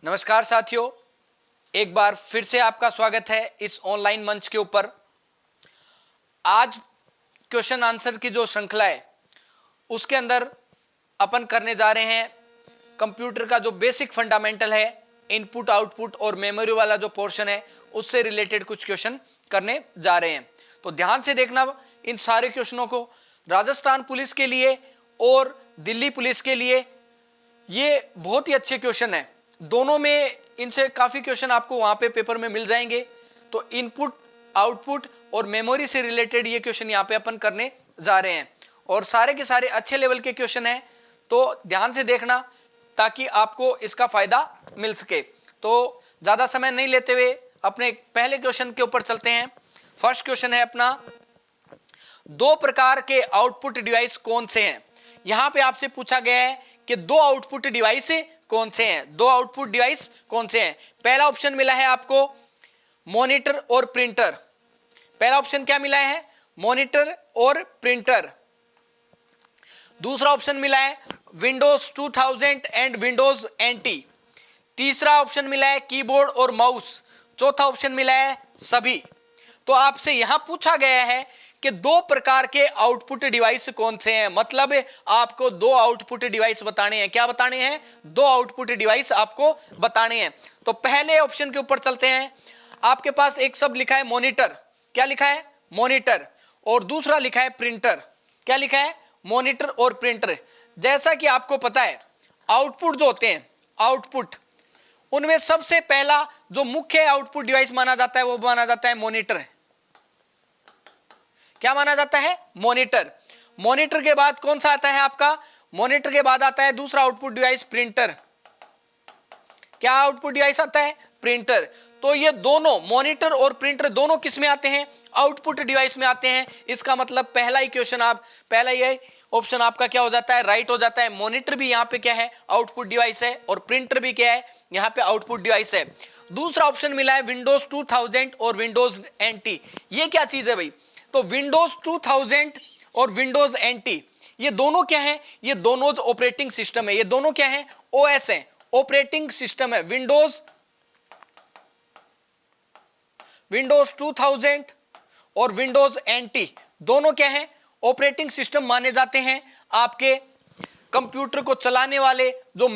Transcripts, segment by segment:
नमस्कार साथियों, एक बार फिर से आपका स्वागत है इस ऑनलाइन मंच के ऊपर। आज क्वेश्चन आंसर की जो श्रृंखला है उसके अंदर अपन करने जा रहे हैं कंप्यूटर का जो बेसिक फंडामेंटल है, इनपुट आउटपुट और मेमोरी वाला जो पोर्शन है उससे रिलेटेड कुछ क्वेश्चन करने जा रहे हैं। तो ध्यान से देखना इन सारे क्वेश्चनों को। राजस्थान पुलिस के लिए और दिल्ली पुलिस के लिए ये बहुत ही अच्छे क्वेश्चन है। दोनों में इनसे काफ़ी क्वेश्चन आपको वहाँ पे पेपर में मिल जाएंगे। तो इनपुट आउटपुट और मेमोरी से रिलेटेड ये क्वेश्चन यहाँ पे अपन करने जा रहे हैं और सारे के सारे अच्छे लेवल के क्वेश्चन हैं। तो ध्यान से देखना ताकि आपको इसका फायदा मिल सके। तो ज़्यादा समय नहीं लेते हुए अपने पहले क्वेश्चन के ऊपर चलते हैं। फर्स्ट क्वेश्चन है अपना, दो प्रकार के आउटपुट डिवाइस कौन से हैं। यहाँ पे आपसे पूछा गया है कि दो आउटपुट डिवाइस कौन से हैं। दो आउटपुट डिवाइस कौन से हैं। पहला ऑप्शन मिला है आपको मॉनिटर और प्रिंटर। पहला ऑप्शन क्या मिला है? मॉनिटर और प्रिंटर। दूसरा ऑप्शन मिला है विंडोज 2000 एंड विंडोज NT। तीसरा ऑप्शन मिला है कीबोर्ड और माउस। चौथा ऑप्शन मिला है सभी। तो आपसे यहां पूछा गया है कि दो प्रकार के आउटपुट डिवाइस कौन से हैं। मतलब आपको दो आउटपुट डिवाइस बताने हैं। क्या बताने हैं? दो आउटपुट डिवाइस आपको बताने हैं। तो पहले ऑप्शन के ऊपर चलते हैं। आपके पास एक शब्द लिखा है मॉनिटर। क्या लिखा है? मॉनिटर। और दूसरा लिखा है प्रिंटर। क्या लिखा है? मॉनिटर और प्रिंटर। जैसा कि आपको पता है आउटपुट जो होते हैं, आउटपुट, उनमें सबसे पहला जो मुख्य आउटपुट डिवाइस माना जाता है वो माना जाता है मॉनिटर। क्या माना जाता है? मॉनिटर। मॉनिटर के बाद कौन सा आता है आपका? मॉनिटर के बाद आता है दूसरा आउटपुट डिवाइस प्रिंटर। क्या आउटपुट डिवाइस आता है? प्रिंटर। तो ये दोनों मॉनिटर और प्रिंटर दोनों किस में आते हैं? आउटपुट डिवाइस में आते हैं। इसका मतलब पहला ही क्वेश्चन पहला ही ऑप्शन आपका क्या हो जाता है? राइट हो जाता है। मॉनिटर भी यहाँ पे क्या है? आउटपुट डिवाइस है। और प्रिंटर भी क्या है? यहाँ पे आउटपुट डिवाइस है। दूसरा ऑप्शन मिला है विंडोज 2000 और विंडोज NT। ये क्या चीज है भाई? तो विंडोज 2000 और विंडोज NT ये दोनों क्या है? ये दोनों ऑपरेटिंग सिस्टम है। ये दोनों क्या है? OS है, ऑपरेटिंग सिस्टम है। विंडोज 2000 और विंडोज NT दोनों क्या है? ऑपरेटिंग सिस्टम माने जाते हैं। आपके कंप्यूटर को चलाने वाले जो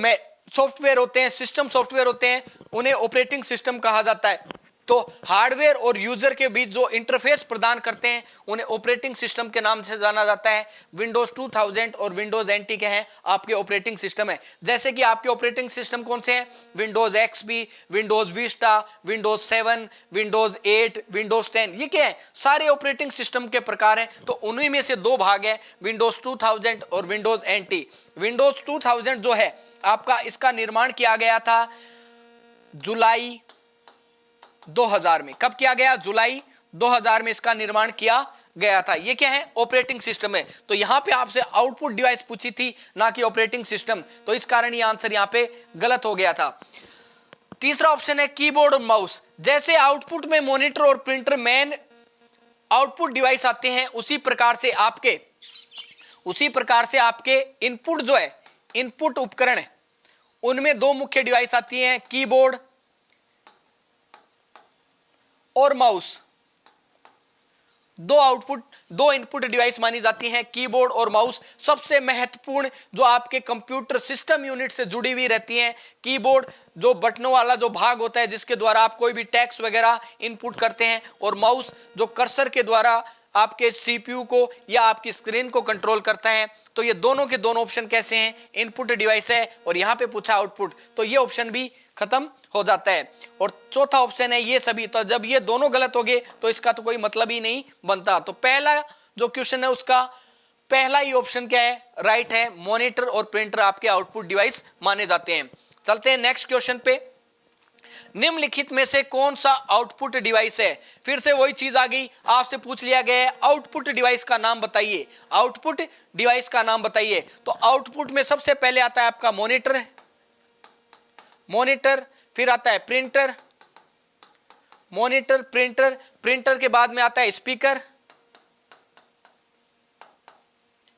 सॉफ्टवेयर होते हैं, सिस्टम सॉफ्टवेयर होते हैं, उन्हें ऑपरेटिंग सिस्टम कहा जाता है। तो हार्डवेयर और यूजर के बीच जो इंटरफेस प्रदान करते हैं उन्हें ऑपरेटिंग सिस्टम के नाम से जाना जाता है। विंडोज 2000 और विंडोज NT के हैं आपके ऑपरेटिंग सिस्टम है। जैसे कि आपके ऑपरेटिंग सिस्टम कौन से हैं? Windows XP, Windows Vista, Windows 7, Windows 8, Windows 10। ये क्या है? सारे ऑपरेटिंग सिस्टम के प्रकार हैं। तो उन्हीं में से दो भाग है, विंडोज 2000 और विंडोज NT। विंडोज 2000 जो है आपका, इसका निर्माण किया गया था जुलाई 2000 में। कब किया गया? जुलाई 2000 में इसका निर्माण किया गया था। ये क्या है? ऑपरेटिंग सिस्टम है। तो यहां पे आपसे आउटपुट डिवाइस पूछी थी, ना कि ऑपरेटिंग सिस्टम। तो इस कारण ये आंसर यहां पे गलत हो गया था। तीसरा ऑप्शन है कीबोर्ड और माउस। जैसे आउटपुट में मॉनिटर और प्रिंटर मेन आउटपुट डिवाइस आते हैं, उसी प्रकार से आपके इनपुट जो है, इनपुट उपकरण है, उनमें दो मुख्य डिवाइस आती हैं, कीबोर्ड और माउस। दो इनपुट डिवाइस मानी जाती हैं, कीबोर्ड और माउस। सबसे महत्वपूर्ण जो आपके कंप्यूटर सिस्टम यूनिट से जुड़ी हुई रहती हैं। कीबोर्ड जो बटनों वाला जो भाग होता है जिसके द्वारा आप कोई भी टेक्स्ट वगैरह इनपुट करते हैं, और माउस जो कर्सर के द्वारा आपके CPU को या आपकी स्क्रीन को कंट्रोल करता है। तो ये दोनों के दोनों ऑप्शन कैसे हैं? इनपुट डिवाइस है। और यहां पे पूछा आउटपुट, तो ये ऑप्शन भी खत्म हो जाता है। और चौथा ऑप्शन है ये सभी। तो जब ये दोनों गलत हो गए तो इसका तो कोई मतलब ही नहीं बनता। तो पहला जो क्वेश्चन है उसका पहला ही ऑप्शन क्या है? राइट है। मॉनिटर और प्रिंटर आपके आउटपुट डिवाइस माने जाते हैं। चलते हैं नेक्स्ट क्वेश्चन पे। निम्नलिखित में से कौन सा आउटपुट डिवाइस है? फिर से वही चीज आ गई, आपसे पूछ लिया गया है आउटपुट डिवाइस का नाम बताइए। आउटपुट डिवाइस का नाम बताइए। तो आउटपुट में सबसे पहले आता है आपका मॉनिटर, फिर आता है प्रिंटर, मॉनिटर, प्रिंटर के बाद में आता है स्पीकर,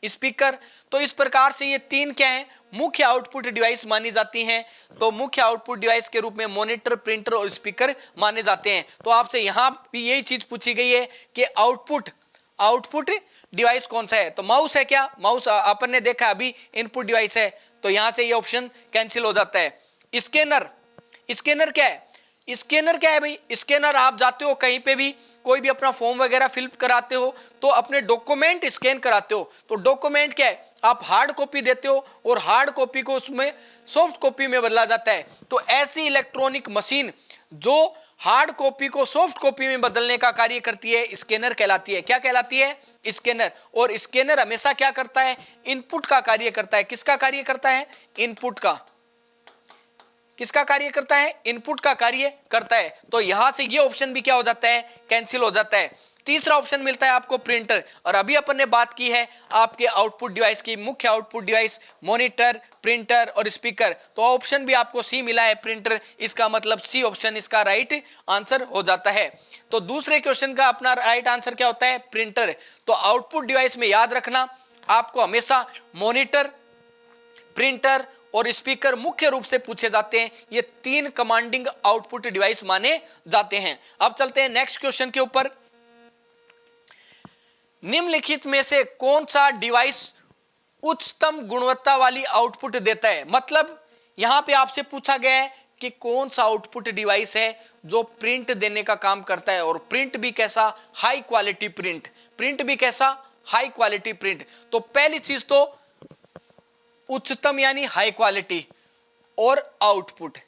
स्पीकर। तो इस प्रकार से ये तीन क्या है, मुख्य आउटपुट डिवाइस मानी जाती हैं। तो मुख्य आउटपुट डिवाइस के रूप में मॉनिटर, प्रिंटर और स्पीकर माने जाते हैं। तो आपसे यहां भी यही चीज पूछी गई है कि आउटपुट डिवाइस कौन सा है। तो माउस है क्या, माउस अपन ने देखा अभी इनपुट डिवाइस है, तो यहां से ये ऑप्शन कैंसिल हो जाता है। स्कैनर क्या है, स्कैनर क्या है भाई, स्कैनर आप जाते हो कहीं पे भी, कोई भी अपना फॉर्म वगैरह फिल कराते हो तो अपने डॉक्यूमेंट स्कैन कराते हो, तो डॉक्यूमेंट क्या है, आप हार्ड कॉपी देते हो और हार्ड कॉपी को उसमें सॉफ्ट कॉपी में बदला जाता है। तो ऐसी इलेक्ट्रॉनिक मशीन जो हार्ड कॉपी को सॉफ्ट कॉपी में बदलने का कार्य करती है, स्कैनर कहलाती है। क्या कहलाती है, स्कैनर। और स्कैनर हमेशा क्या करता है, इनपुट का कार्य करता है। किसका कार्य करता है, इनपुट का। किसका कार्य करता है, इनपुट का कार्य करता है। तो यहां से ये ऑप्शन भी क्या हो जाता है, कैंसिल हो जाता है। तीसरा ऑप्शन मिलता है आपको प्रिंटर। और अभी अपन ने बात की है आपके आउटपुट डिवाइस की, मुख्य आउटपुट डिवाइस मॉनिटर, प्रिंटर और स्पीकर। तो ऑप्शन भी आपको सी मिला है, प्रिंटर। इसका मतलब सी ऑप्शन इसका राइट आंसर हो जाता है। तो दूसरे क्वेश्चन का अपना राइट आंसर क्या होता है, प्रिंटर। तो आउटपुट डिवाइस में याद रखना आपको हमेशा मॉनिटर, प्रिंटर और स्पीकर मुख्य रूप से पूछे जाते हैं। ये तीन कमांडिंग आउटपुट डिवाइस माने जाते हैं। अब चलते हैं नेक्स्ट क्वेश्चन के ऊपर। निम्नलिखित में से कौन सा डिवाइस उच्चतम गुणवत्ता वाली आउटपुट देता है। मतलब यहां पे आपसे पूछा गया है कि कौन सा आउटपुट डिवाइस है जो प्रिंट देने का काम करता है, और प्रिंट भी कैसा, हाई क्वालिटी प्रिंट भी कैसा, हाई क्वालिटी प्रिंट। तो पहली चीज तो उच्चतम यानी हाई क्वालिटी, और आउटपुट,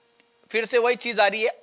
फिर से वही चीज आ रही है,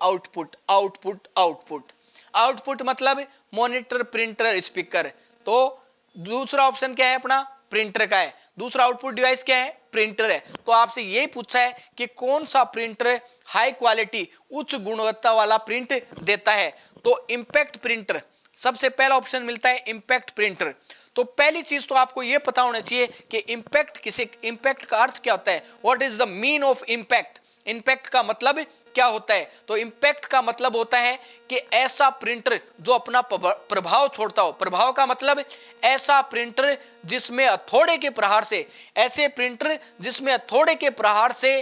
आउटपुट मतलब मॉनिटर, प्रिंटर, स्पीकर। तो दूसरा ऑप्शन क्या है अपना, प्रिंटर का है। दूसरा आउटपुट डिवाइस क्या है, प्रिंटर है। तो आपसे यही पूछा है कि कौन सा प्रिंटर हाई क्वालिटी, उच्च गुणवत्ता वाला प्रिंट देता है। तो इंपैक्ट प्रिंटर, सबसे पहला ऑप्शन मिलता है इंपैक्ट प्रिंटर। तो पहली चीज तो आपको यह पता होना चाहिए कि इंपैक्ट का अर्थ क्या होता है, what is the mean of impact. Impact का मतलब क्या होता है, तो इंपैक्ट का मतलब होता है कि ऐसा प्रिंटर जो अपना प्रभाव छोड़ता हो। प्रभाव का मतलब ऐसा प्रिंटर जिसमें हथौड़े के प्रहार से, ऐसे प्रिंटर जिसमें हथौड़े के प्रहार से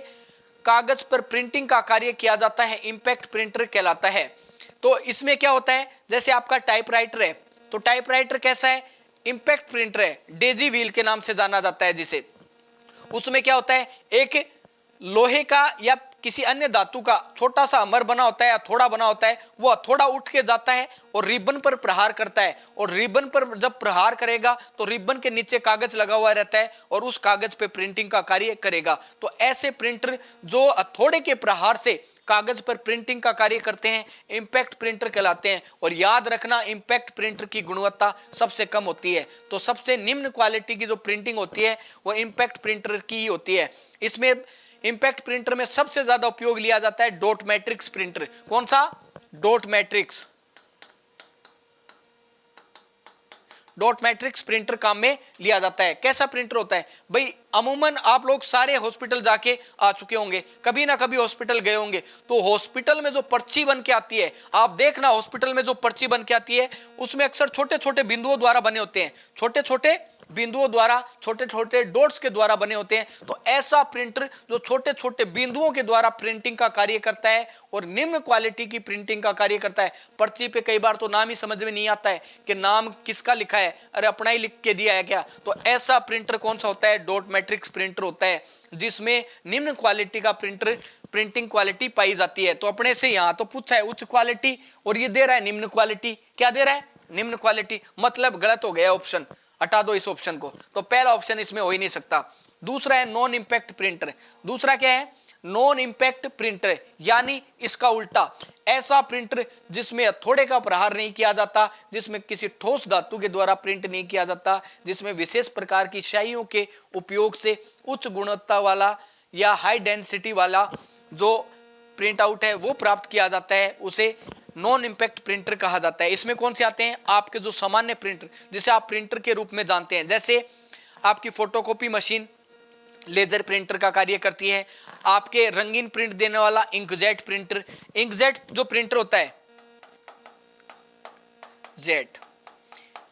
कागज पर प्रिंटिंग का कार्य किया जाता है, इंपैक्ट प्रिंटर कहलाता है। तो इसमें क्या होता है, जैसे आपका टाइपराइटर है, तो टाइपराइटर कैसा है, इंपैक्ट प्रिंटर है, डेजी व्हील के नाम से जाना जाता है जिसे। उसमें क्या होता है, एक लोहे का या किसी अन्य धातु का छोटा सा अमर बना होता है, हथौड़ा बना होता है। वो हथौड़ा उठ के जाता है और रिबन पर प्रहार करता है, और रिबन पर जब प्रहार करेगा तो रिबन के नीचे कागज लगा हुआ रहता है और उस कागज पे प्रिंटिंग का कार्य करेगा। तो ऐसे प्रिंटर जो हथौड़े के प्रहार से कागज पर प्रिंटिंग का कार्य करते हैं, इंपैक्ट प्रिंटर कहलाते हैं। और याद रखना, इंपैक्ट प्रिंटर की गुणवत्ता सबसे कम होती है। तो सबसे निम्न क्वालिटी की जो प्रिंटिंग होती है वो इंपैक्ट प्रिंटर की ही होती है। इसमें इंपैक्ट प्रिंटर में सबसे ज्यादा उपयोग लिया जाता है डॉट मैट्रिक्स प्रिंटर। कौन सा, डॉट मैट्रिक्स प्रिंटर काम में लिया जाता है। कैसा प्रिंटर होता है भाई, अमूमन आप लोग सारे हॉस्पिटल जाके आ चुके होंगे, कभी ना कभी हॉस्पिटल गए होंगे। तो हॉस्पिटल में जो पर्ची बन के आती है, आप देखना हॉस्पिटल में जो पर्ची बन के आती है उसमें अक्सर छोटे छोटे बिंदुओं द्वारा बने होते हैं, छोटे छोटे बिंदुओं द्वारा, छोटे छोटे डॉट्स के द्वारा बने होते हैं। तो ऐसा प्रिंटर जो छोटे छोटे बिंदुओं के द्वारा प्रिंटिंग का कार्य करता है और निम्न क्वालिटी की प्रिंटिंग का कार्य करता है। पर्ची पे कई बार तो नाम ही समझ में नहीं आता है कि नाम किसका लिखा है, अरे अपना ही लिख के दिया है क्या। तो ऐसा प्रिंटर कौन सा होता है, डॉट मैट्रिक्स प्रिंटर होता है, जिसमें निम्न क्वालिटी का प्रिंटिंग क्वालिटी पाई जाती है। तो अपने से यहाँ तो पूछा है उच्च क्वालिटी और ये दे रहा है निम्न क्वालिटी। क्या दे रहा है, निम्न क्वालिटी, मतलब गलत हो गया ऑप्शन, हटा दो इस ऑप्शन को। तो पहला ऑप्शन इसमें हो ही नहीं सकता। दूसरा है नॉन इंपैक्ट प्रिंटर। दूसरा क्या है, नॉन इंपैक्ट प्रिंटर, यानी इसका उल्टा, ऐसा प्रिंटर जिसमें हथौड़े का प्रहार नहीं किया जाता, जिसमें किसी ठोस धातु के द्वारा प्रिंट नहीं किया जाता, जिसमें विशेष प्रकार की स्याहियों के उपयोग से उच्च गुणवत्ता वाला या हाई डेंसिटी वाला जो प्रिंट आउट है वो प्राप्त किया जाता है, उसे नॉन इंपैक्ट प्रिंटर कहा जाता है। इसमें कौन से आते हैं, आपके जो सामान्य प्रिंटर जिसे आप प्रिंटर के रूप में जानते हैं, जैसे आपकी फोटोकॉपी मशीन लेजर प्रिंटर का कार्य करती है, आपके रंगीन प्रिंट देने वाला इंकजेट प्रिंटर, इंकजेट जो प्रिंटर होता है जेट,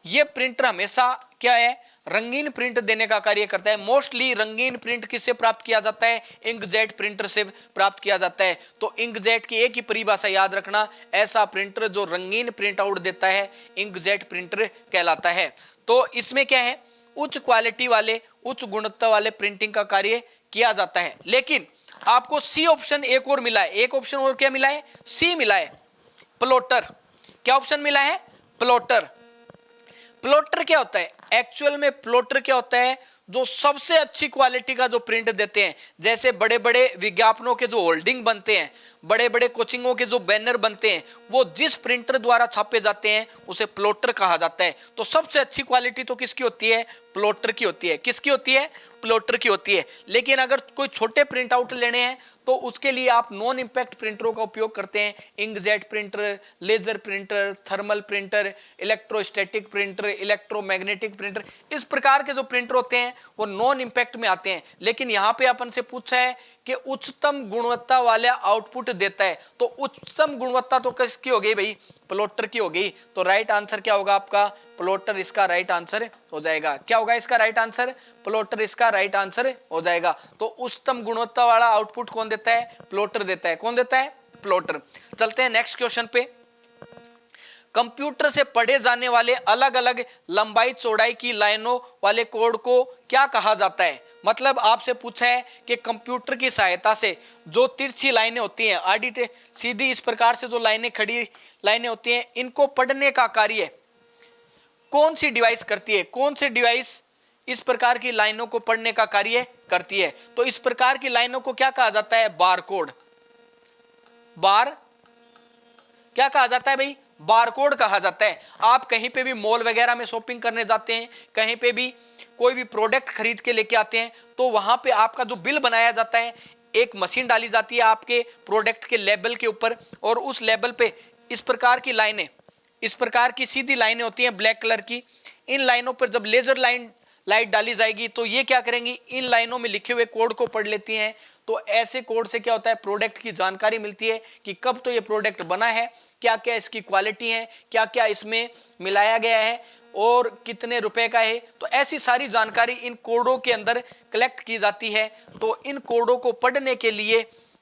ये प्रिंटर हमेशा क्या है, रंगीन प्रिंट देने का कार्य करता है। मोस्टली रंगीन प्रिंट किससे प्राप्त किया जाता है? इंकजेट प्रिंटर से प्राप्त किया जाता है। तो इंकजेट की एक ही परिभाषा याद रखना, ऐसा प्रिंटर जो रंगीन प्रिंट आउट देता है इंकजेट प्रिंटर कहलाता है। तो इसमें क्या है, उच्च क्वालिटी वाले, उच्च गुणवत्ता वाले प्रिंटिंग का कार्य किया जाता है। लेकिन आपको सी ऑप्शन एक और मिला है, एक ऑप्शन और क्या मिला है? सी मिला है, प्लॉटर। क्या ऑप्शन मिला है? प्लॉटर। प्लॉटर क्या होता है? एक्चुअल में प्लॉटर क्या होता है? जो सबसे अच्छी क्वालिटी का जो प्रिंट देते हैं, जैसे बड़े बड़े विज्ञापनों के जो होल्डिंग बनते हैं, बड़े बड़े कोचिंगों के जो बैनर बनते हैं, वो जिस प्रिंटर द्वारा छापे जाते हैं उसे प्लॉटर कहा जाता है। तो सबसे अच्छी क्वालिटी तो किसकी होती है? प्लॉटर की होती है। किसकी होती है? प्लॉटर की होती है। लेकिन अगर कोई छोटे प्रिंट आउट लेने हैं तो उसके लिए आप नॉन इंपैक्ट प्रिंटरों का उपयोग करते हैं। Inkjet printer, laser printer, thermal printer, electrostatic printer, electromagnetic printer, इस प्रकार के जो प्रिंटर होते हैं वो नॉन इंपैक्ट में आते हैं। लेकिन यहाँ पे अपन से पूछा है कि उच्चतम गुणवत्ता वाला आउटपुट देता है, तो उच्चतम गुणवत्ता तो किसकी हो गई भाई? प्लॉटर की हो गई। तो राइट आंसर क्या होगा आपका? प्लॉटर इसका राइट आंसर हो जाएगा। क्या होगा इसका राइट आंसर? प्लॉटर इसका राइट आंसर हो जाएगा। तो उच्चतम गुणवत्ता वाला आउटपुट कौन देता है? प्लॉटर देता है। कौन देता है? प्लॉटर। चलते हैं नेक्स्ट क्वेश्चन पे। कंप्यूटर से पढ़े जाने वाले अलग अलग लंबाई चौड़ाई की लाइनों वाले कोड को क्या कहा जाता है? मतलब आपसे पूछा है कि कंप्यूटर की सहायता से जो तिरछी लाइनें होती हैं, आड़ी सीधी इस प्रकार से जो लाइनें, खड़ी लाइनें होती हैं, इनको पढ़ने का कार्य कौन सी डिवाइस करती है? कौन सी डिवाइस इस प्रकार की लाइनों को पढ़ने का कार्य करती है? तो इस प्रकार की लाइनों को क्या कहा जाता है? बारकोड। बार क्या कहा जाता है भाई? बारकोड कहा जाता है। आप कहीं पे भी मॉल वगैरह में शॉपिंग करने जाते हैं, कहीं पे भी कोई भी प्रोडक्ट खरीद के लेके आते हैं, तो वहां पे आपका जो बिल बनाया जाता है, एक मशीन डाली जाती है आपके प्रोडक्ट के लेबल के ऊपर, और उस लेबल पे इस प्रकार की लाइनें, इस प्रकार की सीधी लाइनें होती हैं ब्लैक कलर की। इन लाइनों पर जब लेजर लाइट डाली जाएगी तो ये क्या करेंगी? इन लाइनों में लिखे हुए कोड को पढ़ लेती हैं। तो ऐसे कोड से क्या होता है? प्रोडक्ट की जानकारी मिलती है कि कब तो ये प्रोडक्ट बना है, क्या क्या इसकी क्वालिटी है, क्या क्या इसमें मिलाया गया है, और कितने रुपए का है। तो ऐसी सारी जानकारी इन कोडों के अंदर कलेक्ट की जाती है। तो इन कोडों को पढ़ने के लिए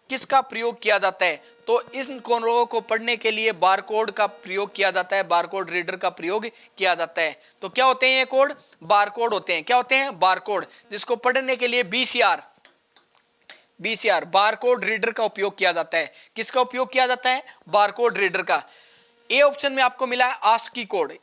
किसका प्रयोग किया जाता है? तो इन कोडों को पढ़ने के लिए बारकोड का प्रयोग किया जाता है, बारकोड रीडर का प्रयोग किया जाता है। तो क्या होते हैं ये कोड? बारकोड होते हैं। क्या होते हैं? बारकोड, जिसको पढ़ने के लिए बीसीआर बारकोड रीडर का उपयोग किया जाता है। किसका उपयोग किया जाता है? बारकोड रीडर का। ए ऑप्शन में आपको मिला है आस्की कोड।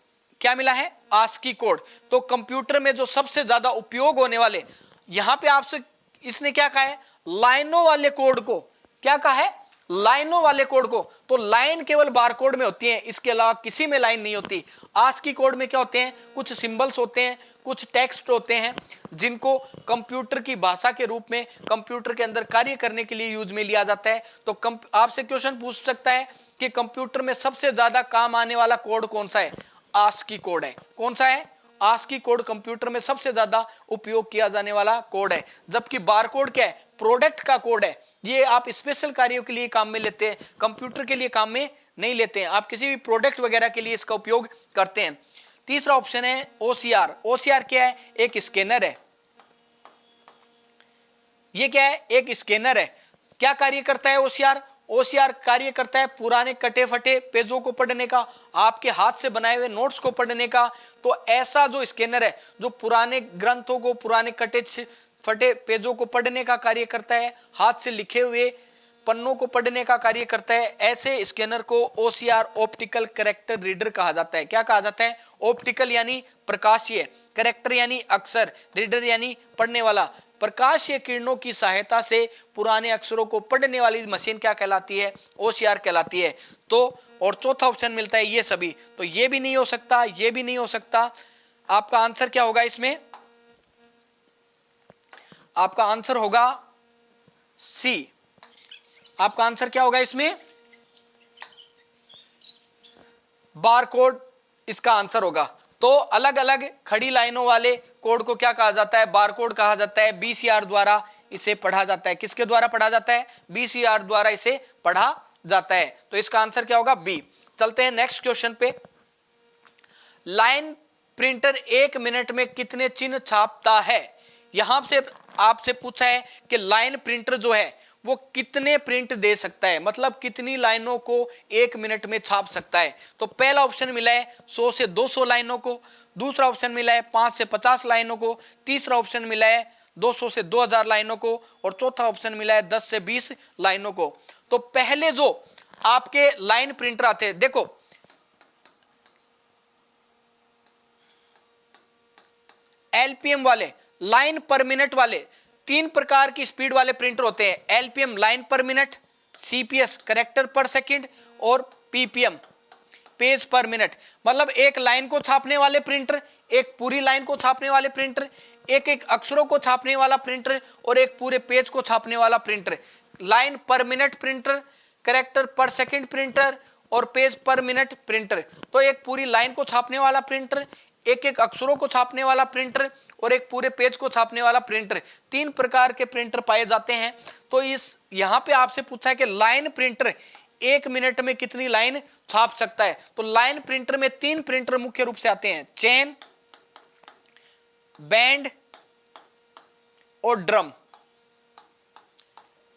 क्या मिला है? ASCII code. तो कंप्यूटर में जो सबसे ज्यादा उपयोग होने वाले, यहां पे आपसे इसने क्या कहा है? लाइनों वाले कोड को। क्या कहा है? लाइनों वाले कोड को। तो लाइन केवल बारकोड में होती है, इसके अलावा किसी में लाइन नहीं होती। आस्की कोड में क्या होते हैं? कुछ सिंबल्स होते हैं, कुछ टेक्स्ट होते हैं, जिनको कंप्यूटर की भाषा के रूप में कंप्यूटर के अंदर कार्य करने के लिए यूज में लिया जाता है। तो आपसे क्वेश्चन पूछ सकता है कि कंप्यूटर में सबसे ज्यादा काम आने वाला कोड कौन सा है? आस्की कोड है। कौन सा है? आस्की कोड कंप्यूटर में सबसे ज्यादा उपयोग किया जाने वाला कोड है। जबकि बारकोड क्या है? प्रोडक्ट का कोड है। ये आप स्पेशल कार्यों के लिए काम में लेते हैं, कंप्यूटर के लिए काम में नहीं लेते हैं। आप किसी भी प्रोडक्ट वगैरह के लिए इसका उपयोग करते हैं। तीसरा ऑप्शन है ओसीआर। ओसीआर क्या है? एक स्कैनर है। ये क्या है? एक स्कैनर है। क्या कार्य करता है ओसीआर? ओसीआर कार्य करता है पुराने कटे फटे पेजों को पढ़ने का, आपके हाथ से बनाए हुए नोट्स को पढ़ने का। तो ऐसा जो स्कैनर है जो पुराने ग्रंथों को, पुराने कटे फटे पेजों को पढ़ने का कार्य करता है, हाथ से लिखे हुए पन्नों को पढ़ने का कार्य करता है, ऐसे स्कैनर को ओसीआर ऑप्टिकल कैरेक्टर रीडर कहा जाता है। क्या कहा जाता है? ऑप्टिकल यानी प्रकाशीय, कैरेक्टर यानी अक्षर, रीडर यानी पढ़ने वाला। प्रकाशीय किरणों की सहायता से पुराने अक्षरों को पढ़ने वाली मशीन क्या कहलाती है? ओसीआर कहलाती है। तो और चौथा ऑप्शन मिलता है ये सभी। तो ये भी नहीं हो सकता, ये भी नहीं हो सकता। आपका आंसर क्या होगा इसमें? आपका आंसर होगा सी। आपका आंसर क्या होगा इसमें? बारकोड इसका आंसर होगा। तो अलग अलग खड़ी लाइनों वाले कोड को क्या कहा जाता है? बारकोड कहा जाता है। बीसीआर द्वारा इसे पढ़ा जाता है। किसके द्वारा पढ़ा जाता है? बीसीआर द्वारा इसे पढ़ा जाता है। तो इसका आंसर क्या होगा? बी। चलते हैं नेक्स्ट क्वेश्चन पे। लाइन प्रिंटर 1 मिनट में कितने चिन्ह छापता है। यहां से आपसे पूछा है कि लाइन प्रिंटर जो है वो कितने प्रिंट दे सकता है, मतलब कितनी लाइनों को 1 मिनट में छाप सकता है। तो पहला ऑप्शन मिला है 100 से 200 लाइनों को, दूसरा ऑप्शन मिला है 5 से 50 लाइनों को, तीसरा ऑप्शन मिला है 200 से 2000 लाइनों को, और चौथा ऑप्शन मिला है 10 से 20 लाइनों को। तो पहले जो आपके लाइन प्रिंटर आते हैं, देखो एलपीएम वाले, लाइन पर मिनट वाले, 3 प्रकार की स्पीड वाले प्रिंटर होते हैं। एलपीएम लाइन पर मिनट, सीपीएस कैरेक्टर पर सेकंड, और पीपीएम पेज पर मिनट। मतलब एक लाइन को छापने वाले प्रिंटर, एक पूरी लाइन को छापने वाले प्रिंटर, एक एक अक्षरों को छापने वाला प्रिंटर, और एक पूरे पेज को छापने वाला प्रिंटर। लाइन पर मिनट प्रिंटर, कैरेक्टर पर सेकंड प्रिंटर, और पेज पर मिनट प्रिंटर। तो एक पूरी लाइन को छापने वाला प्रिंटर, एक एक अक्षरों को छापने वाला प्रिंटर, और एक पूरे पेज को छापने वाला प्रिंटर। 3 प्रकार के प्रिंटर पाए जाते हैं। तो इस यहां पे आपसे पूछा है कि लाइन प्रिंटर 1 मिनट में कितनी लाइन छाप सकता है। तो लाइन प्रिंटर में 3 प्रिंटर मुख्य रूप से आते हैं, चेन, बैंड और ड्रम।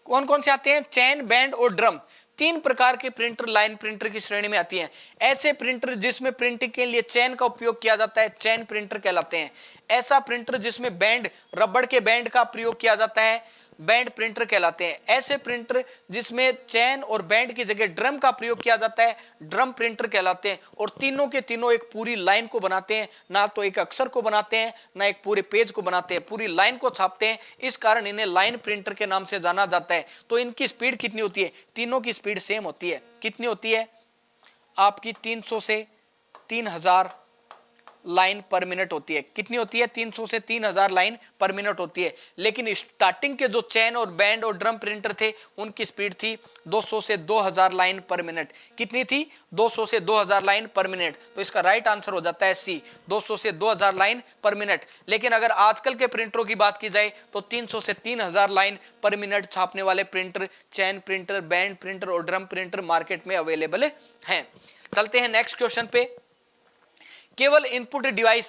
कौन कौन से आते हैं? चेन, बैंड और ड्रम। 3 प्रकार के प्रिंटर लाइन प्रिंटर की श्रेणी में आती हैं। ऐसे प्रिंटर जिसमें प्रिंटिंग के लिए चेन का उपयोग किया जाता है चेन प्रिंटर कहलाते हैं। ऐसा प्रिंटर जिसमें बैंड, रबड़ के बैंड का प्रयोग किया जाता है बैंड प्रिंटर कहलाते हैं। ऐसे प्रिंटर जिसमें चेन और बैंड की जगह ड्रम का प्रयोग किया जाता है ड्रम प्रिंटर कहलाते हैं। और तीनों के तीनों एक पूरी लाइन को बनाते हैं, ना तो एक अक्षर को बनाते हैं ना एक पूरे पेज को बनाते हैं, पूरी लाइन को छापते हैं। इस कारण इन्हें लाइन प्रिंटर के नाम से जाना जाता है। तो इनकी स्पीड कितनी होती है? तीनों की स्पीड सेम होती है। कितनी होती है आपकी? 300 से 3000 लाइन पर मिनट होती है। कितनी होती है? 300 से 3000 लाइन पर मिनट होती है। लेकिन स्टार्टिंग के जो चेन और बैंड और ड्रम प्रिंटर थे उनकी स्पीड थी 200 से 2000 लाइन पर मिनट। कितनी थी? 200 से 2000 लाइन पर मिनट। तो इसका राइट आंसर हो जाता है सी, 200 से 2000 लाइन पर मिनट। लेकिन अगर आजकल के प्रिंटरों की बात की जाए तो 300 से 3000 लाइन पर मिनट छापने वाले printer, chain printer, band printer और ड्रम प्रिंटर मार्केट में अवेलेबल हैं। चलते हैं नेक्स्ट क्वेश्चन पे। केवल इनपुट डिवाइस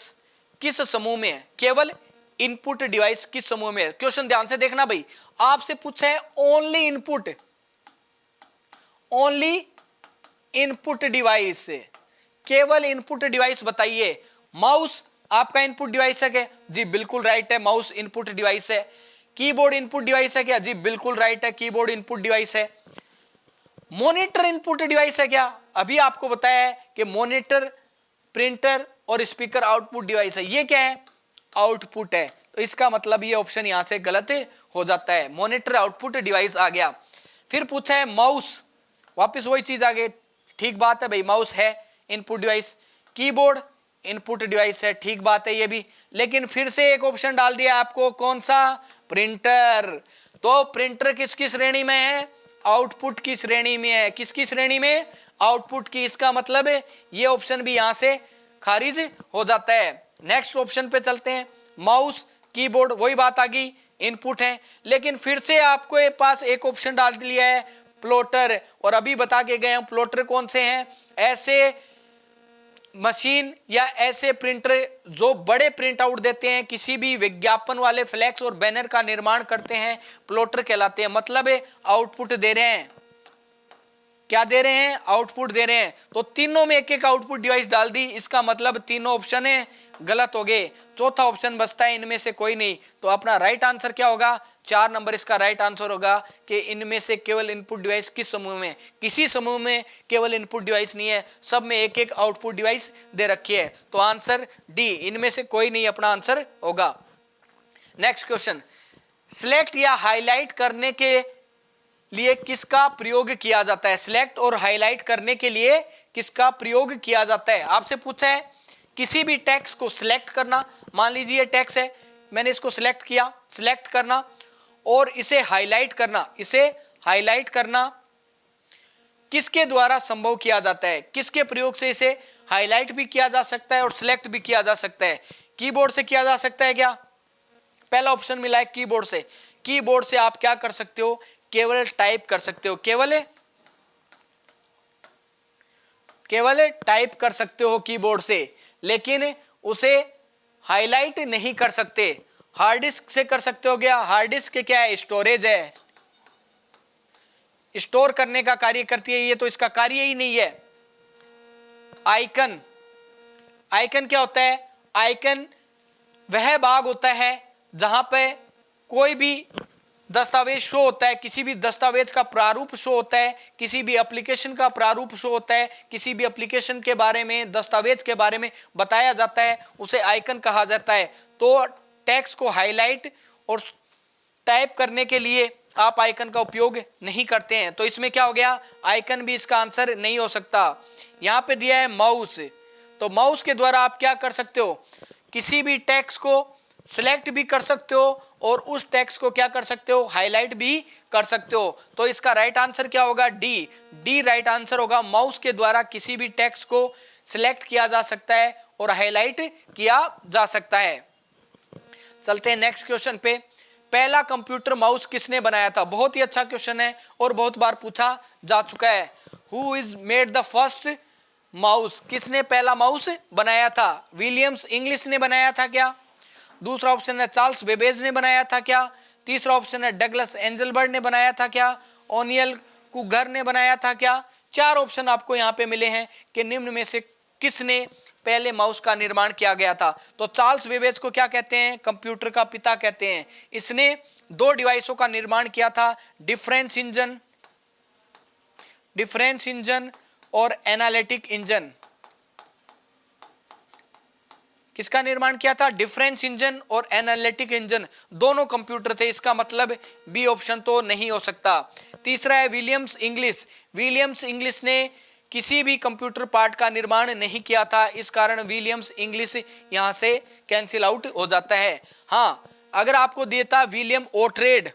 किस समूह में है? केवल इनपुट डिवाइस किस समूह में है? क्वेश्चन ध्यान से देखना भाई। आपसे पूछा है only input, only input device, केवल इनपुट डिवाइस बताइए। माउस आपका इनपुट डिवाइस है क्या? जी बिल्कुल राइट है, माउस इनपुट डिवाइस है। कीबोर्ड इनपुट डिवाइस है क्या? जी बिल्कुल राइट है, कीबोर्ड इनपुट डिवाइस है। मॉनिटर इनपुट डिवाइस है क्या? अभी आपको बताया है कि मॉनिटर, प्रिंटर और स्पीकर आउटपुट डिवाइस है। ये क्या है? आउटपुट है। तो इसका मतलब ये ऑप्शन यहां से गलत हो जाता है, मॉनिटर आउटपुट डिवाइस आ गया। फिर पूछा है माउस, वापस वही चीज आ गई। ठीक बात है भाई, माउस है input device. Keyboard input device है, ठीक बात है ये भी। लेकिन फिर से एक ऑप्शन डाल दिया आपको, कौन सा? प्रिंटर। तो प्रिंटर किसकी श्रेणी में है? आउटपुट की श्रेणी में है। किसकी श्रेणी में? आउटपुट की। इसका मतलब है ये ऑप्शन भी यहां से खारिज हो जाता है। नेक्स्ट ऑप्शन पे चलते हैं। माउस, कीबोर्ड, वही बात आ गई, इनपुट है। लेकिन फिर से आपको पास एक ऑप्शन डाल दिया है प्लॉटर, और अभी बता के गए हैं प्लॉटर कौन से हैं? ऐसे मशीन या ऐसे प्रिंटर जो बड़े प्रिंट आउट देते हैं, किसी भी विज्ञापन वाले फ्लैक्स और बैनर का निर्माण करते हैं, प्लॉटर कहलाते हैं। मतलब है आउटपुट दे रहे हैं। क्या दे रहे हैं? आउटपुट दे रहे हैं। तो तीनों में एक एक आउटपुट डिवाइस डाल दी, इसका मतलब तीनों ऑप्शन है गलत हो गए। चौथा ऑप्शन बचता है इनमें से कोई नहीं। तो अपना राइट आंसर क्या होगा? 4 नंबर इसका राइट आंसर होगा कि इनमें से केवल इनपुट डिवाइस किस समूह में? किसी समूह में केवल इनपुट डिवाइस नहीं है, सब में एक एक आउटपुट डिवाइस दे रखी है। तो आंसर डी, इनमें से कोई नहीं अपना आंसर होगा। नेक्स्ट क्वेश्चन, सिलेक्ट या हाईलाइट करने के लिए किसका प्रयोग किया जाता है? सिलेक्ट और हाईलाइट करने के लिए किसका प्रयोग किया जाता है? आपसे पूछा है किसी भी टेक्स्ट को सिलेक्ट करना। मान लीजिए टेक्स्ट है, मैंने इसको सिलेक्ट किया, सिलेक्ट करना और इसे हाईलाइट करना। इसे हाईलाइट करना किसके द्वारा संभव किया जाता है? किसके प्रयोग से इसे हाईलाइट भी किया जा सकता है और सिलेक्ट भी किया जा सकता है? कीबोर्ड से किया जा सकता है क्या? पहला ऑप्शन मिला है कीबोर्ड से। कीबोर्ड से आप क्या कर सकते हो? केवल टाइप कर सकते हो, केवल टाइप कर सकते हो कीबोर्ड से। लेकिन उसे हाईलाइट नहीं कर सकते। हार्ड डिस्क से कर सकते हो गया, हार्ड डिस्क के क्या है, स्टोरेज है, स्टोर करने का कार्य करती है, ये तो इसका कार्य ही नहीं है। आइकन, आइकन क्या होता है, आइकन वह भाग होता है जहां पे कोई भी दस्तावेज शो होता है, किसी भी दस्तावेज का प्रारूप शो होता है, किसी भी एप्लीकेशन का प्रारूप शो होता है, किसी भी एप्लीकेशन के बारे में, दस्तावेज के बारे में बताया जाता है, उसे आइकन कहा जाता है। तो टेक्स्ट को हाईलाइट और टाइप करने के लिए आप आइकन का उपयोग नहीं करते हैं, तो इसमें क्या हो गया, आइकन भी इसका आंसर नहीं हो सकता। यहां पे दिया है माउस, तो माउस के द्वारा आप क्या कर सकते हो, किसी भी टेक्स्ट को सिलेक्ट भी कर सकते हो और उस टेक्स्ट को क्या कर सकते हो, हाईलाइट भी कर सकते हो। तो इसका राइट आंसर क्या होगा, डी, डी राइट आंसर होगा। माउस के द्वारा किसी भी टेक्स्ट को सिलेक्ट किया जा सकता है और हाईलाइट किया जा सकता है। चलते हैं नेक्स्ट क्वेश्चन पे। पहला कंप्यूटर माउस किसने बनाया था, बहुत ही अच्छा क्वेश्चन है और बहुत बार पूछा जा चुका है। Who is made the first mouse, किसने पहला माउस बनाया था, विलियम्स इंग्लिश ने बनाया था क्या? दूसरा ऑप्शन है चार्ल्स बेबेज ने बनाया था क्या? तीसरा ऑप्शन है डगलस एंजलबर्ट ने बनाया था क्या? ओनियल कुगर ने बनाया था क्या? चार ऑप्शन आपको यहाँ पे मिले हैं कि निम्न में से किसने पहले माउस का निर्माण किया गया था। तो चार्ल्स बेबेज को क्या कहते हैं, कंप्यूटर का पिता कहते हैं। इसने दो डिवाइसों का निर्माण किया था, डिफरेंस इंजन और एनालिटिक इंजन। किसका निर्माण किया था, डिफरेंस इंजन और एनालिटिक इंजन, दोनों कंप्यूटर थे। इसका मतलब बी ऑप्शन तो नहीं हो सकता। तीसरा है विलियम्स इंग्लिश, विलियम्स इंग्लिश ने किसी भी कंप्यूटर पार्ट का निर्माण नहीं किया था, इस कारण विलियम्स इंग्लिश यहां से कैंसिल आउट हो जाता है। हाँ, अगर आपको देता विलियम ओट्रेड,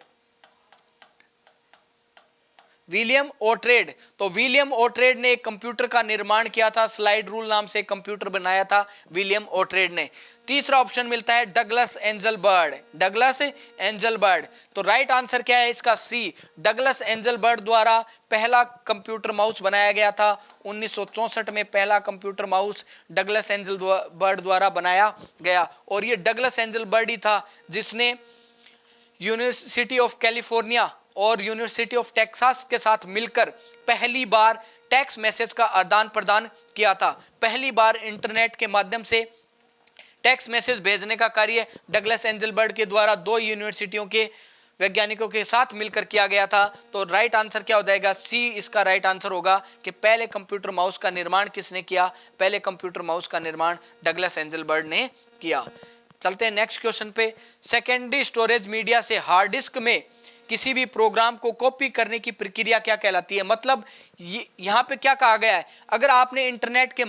विलियम ओट्रेड, तो विलियम ओट्रेड ने एक कंप्यूटर का निर्माण किया था, स्लाइड रूल नाम से कंप्यूटर बनाया था विलियम ओट्रेड ने। तीसरा ऑप्शन मिलता है डगलस एंजलबर्ट, डगलस एंजलबर्ट। तो राइट आंसर क्या है इसका, सी, डगलस एंजलबर्ट द्वारा पहला कंप्यूटर माउस बनाया गया था। 1964 में पहला कंप्यूटर माउस डगलस एंजलबर्ट द्वारा बनाया गया और ये डगलस एंजलबर्ट ही था जिसने यूनिवर्सिटी ऑफ कैलिफोर्निया और यूनिवर्सिटी ऑफ टेक्सास के साथ मिलकर पहली बार टेक्स्ट मैसेज का आदान प्रदान किया था। पहली बार इंटरनेट के माध्यम से टेक्स्ट मैसेज भेजने का कार्य डगलस एंजलबर्ट के द्वारा दो यूनिवर्सिटियों के वैज्ञानिकों के साथ मिलकर किया गया था। तो राइट आंसर क्या हो जाएगा, सी इसका राइट आंसर होगा कि पहले कंप्यूटर माउस का निर्माण किसने किया, पहले कंप्यूटर माउस का निर्माण डगलस एंजलबर्ट ने किया। चलते हैं नेक्स्ट क्वेश्चन पे। सेकेंडरी स्टोरेज मीडिया से हार्ड डिस्क में किसी भी प्रोग्राम को कॉपी करने की प्रक्रिया क्या कहलाती है। मतलब यहाँ पे क्या कहा गया है, अगर आपने इंटरनेट के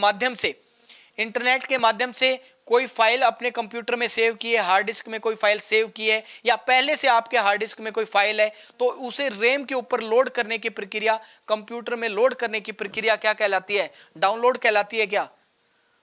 माध्यम से कोई फाइल अपने कंप्यूटर में सेव की है, हार्ड डिस्क में कोई फाइल सेव की है या पहले से आपके हार्ड डिस्क में कोई फाइल है, तो उसे रैम के ऊपर लोड करने की प्रक्रिया, कंप्यूटर में लोड करने की प्रक्रिया क्या कहलाती है, डाउनलोड कहलाती है क्या?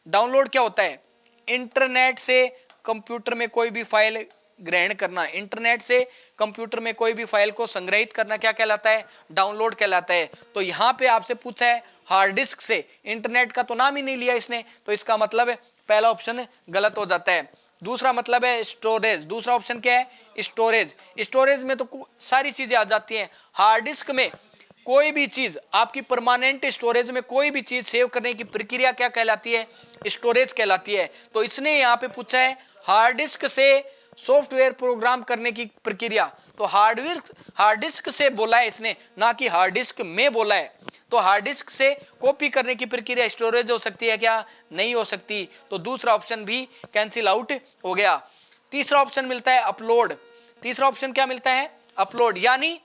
डाउनलोड क्या होता है, इंटरनेट से कंप्यूटर में कोई भी फाइल ग्रहण करना, इंटरनेट से कंप्यूटर में कोई भी फाइल को संग्रहित करना क्या कहलाता है, डाउनलोड कहलाता है। तो यहाँ पे आपसे पूछा है हार्ड डिस्क से, इंटरनेट का तो नाम ही नहीं लिया इसने, तो इसका मतलब है पहला ऑप्शन गलत हो जाता है। दूसरा मतलब है स्टोरेज, दूसरा ऑप्शन क्या है, स्टोरेज। स्टोरेज में तो सारी चीजें आ जाती हैं। हार्ड डिस्क में कोई भी चीज आपकी परमानेंट स्टोरेज में कोई भी चीज सेव करने की प्रक्रिया क्या कहलाती है, स्टोरेज कहलाती है। तो इसने यहाँ पे पूछा है हार्ड डिस्क से सॉफ्टवेयर प्रोग्राम करने की प्रक्रिया, तो हार्ड डिस्क से बोला है इसने, ना कि हार्ड डिस्क में बोला है। तो हार्ड डिस्क से कॉपी करने की प्रक्रिया स्टोरेज हो सकती है क्या, नहीं हो सकती। तो दूसरा ऑप्शन भी कैंसिल आउट हो गया। तीसरा ऑप्शन मिलता है अपलोड। तीसरा ऑप्शन क्या मिलता है, अपलोड, यानी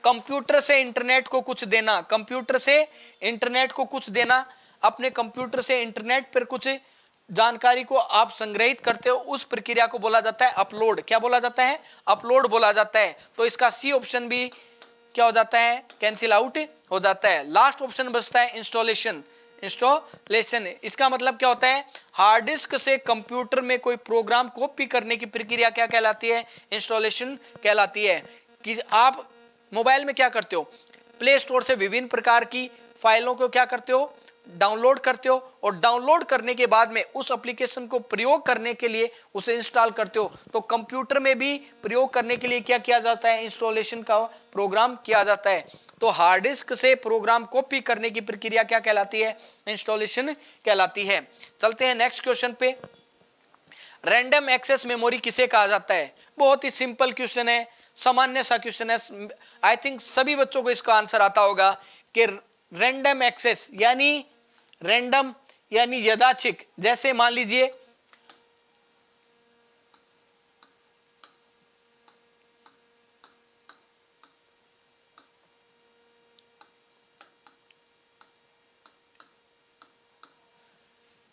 कंप्यूटर से इंटरनेट को कुछ देना, कंप्यूटर से इंटरनेट को कुछ देना, अपने कंप्यूटर से इंटरनेट पर कुछ जानकारी को आप संग्रहित करते हो, उस प्रक्रिया को बोला जाता है अपलोड। क्या बोला जाता है, अपलोड बोला जाता है। तो इसका सी ऑप्शन भी क्या हो जाता है, कैंसिल आउट हो जाता है। लास्ट ऑप्शन बचता है इंस्टॉलेशन। इसका मतलब क्या होता है, हार्ड डिस्क से कंप्यूटर में कोई प्रोग्राम कॉपी करने की प्रक्रिया क्या कहलाती है, इंस्टॉलेशन कहलाती है। कि आप मोबाइल में क्या करते हो, प्ले स्टोर से विभिन्न प्रकार की फाइलों को क्या करते हो, डाउनलोड करते हो और डाउनलोड करने के बाद में उस एप्लीकेशन को प्रयोग करने के लिए उसे इंस्टॉल करते हो। तो कंप्यूटर में भी प्रयोग करने के लिए क्या किया जाता है, इंस्टॉलेशन का प्रोग्राम किया जाता है। तो हार्ड डिस्क से प्रोग्राम कॉपी करने की प्रक्रिया क्या कहलाती है, इंस्टॉलेशन कहलाती है। चलते हैं नेक्स्ट क्वेश्चन पे। रैंडम एक्सेस मेमोरी किसे कहा जाता है? बहुत ही सिंपल क्वेश्चन है, सामान्य सा क्वेश्चन है। आई थिंक सभी बच्चों को इसका आंसर आता होगा कि रैंडम एक्सेस यानी रैंडम यानी यादृच्छिक। जैसे मान लीजिए